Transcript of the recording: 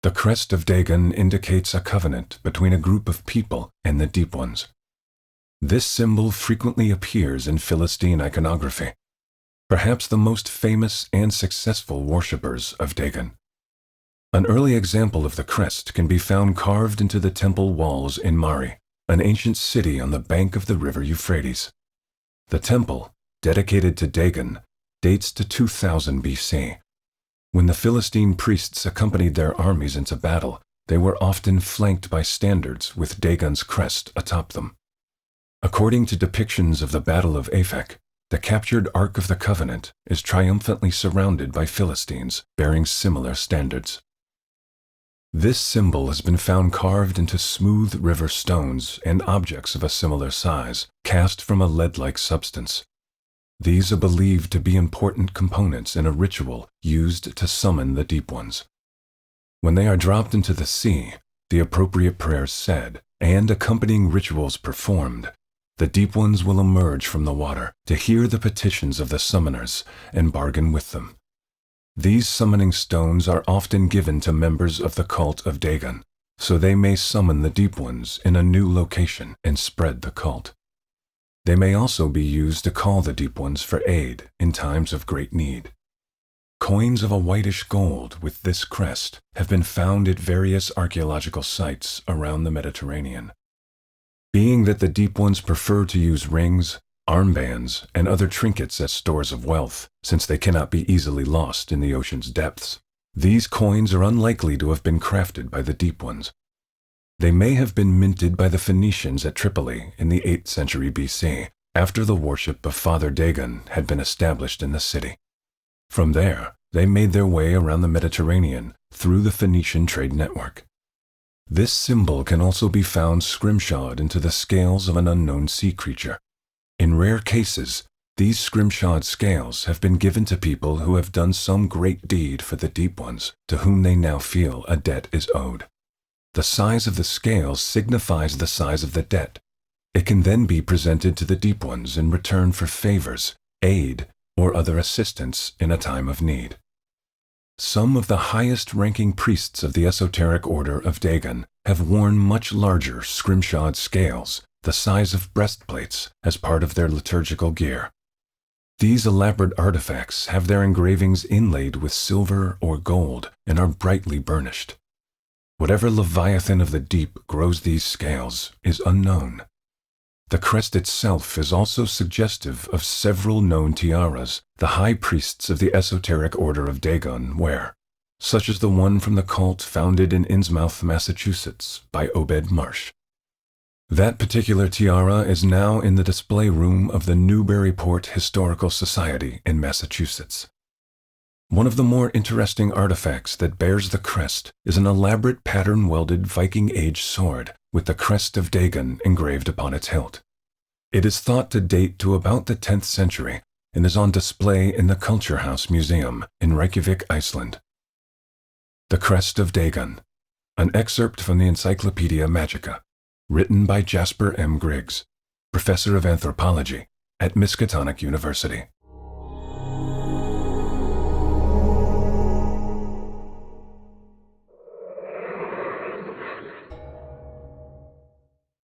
The crest of Dagon indicates a covenant between a group of people and the Deep Ones. This symbol frequently appears in Philistine iconography, perhaps the most famous and successful worshippers of Dagon. An early example of the crest can be found carved into the temple walls in Mari, an ancient city on the bank of the river Euphrates. The temple, dedicated to Dagon, dates to 2000 BC. When the Philistine priests accompanied their armies into battle, they were often flanked by standards with Dagon's crest atop them. According to depictions of the Battle of Aphek, the captured Ark of the Covenant is triumphantly surrounded by Philistines bearing similar standards. This symbol has been found carved into smooth river stones and objects of a similar size, cast from a lead-like substance. These are believed to be important components in a ritual used to summon the Deep Ones. When they are dropped into the sea, the appropriate prayers said, and accompanying rituals performed, the Deep Ones will emerge from the water to hear the petitions of the summoners and bargain with them. These summoning stones are often given to members of the cult of Dagon, so they may summon the Deep Ones in a new location and spread the cult. They may also be used to call the Deep Ones for aid in times of great need. Coins of a whitish gold with this crest have been found at various archaeological sites around the Mediterranean. Being that the Deep Ones prefer to use rings, armbands, and other trinkets as stores of wealth, since they cannot be easily lost in the ocean's depths, these coins are unlikely to have been crafted by the Deep Ones. They may have been minted by the Phoenicians at Tripoli in the 8th century BC, after the worship of Father Dagon had been established in the city. From there, they made their way around the Mediterranean through the Phoenician trade network. This symbol can also be found scrimshawed into the scales of an unknown sea creature. In rare cases, these scrimshawed scales have been given to people who have done some great deed for the Deep Ones, to whom they now feel a debt is owed. The size of the scales signifies the size of the debt. It can then be presented to the Deep Ones in return for favors, aid, or other assistance in a time of need. Some of the highest-ranking priests of the esoteric order of Dagon have worn much larger scrimshawed scales, the size of breastplates, as part of their liturgical gear. These elaborate artifacts have their engravings inlaid with silver or gold and are brightly burnished. Whatever leviathan of the deep grows these scales is unknown. The crest itself is also suggestive of several known tiaras the high priests of the esoteric order of Dagon wear, such as the one from the cult founded in Innsmouth, Massachusetts, by Obed Marsh. That particular tiara is now in the display room of the Newburyport Historical Society in Massachusetts. One of the more interesting artifacts that bears the crest is an elaborate pattern-welded Viking-age sword with the crest of Dagon engraved upon its hilt. It is thought to date to about the 10th century and is on display in the Culture House Museum in Reykjavik, Iceland. The Crest of Dagon, an excerpt from the Encyclopedia Magica, written by Jasper M. Griggs, professor of anthropology at Miskatonic University.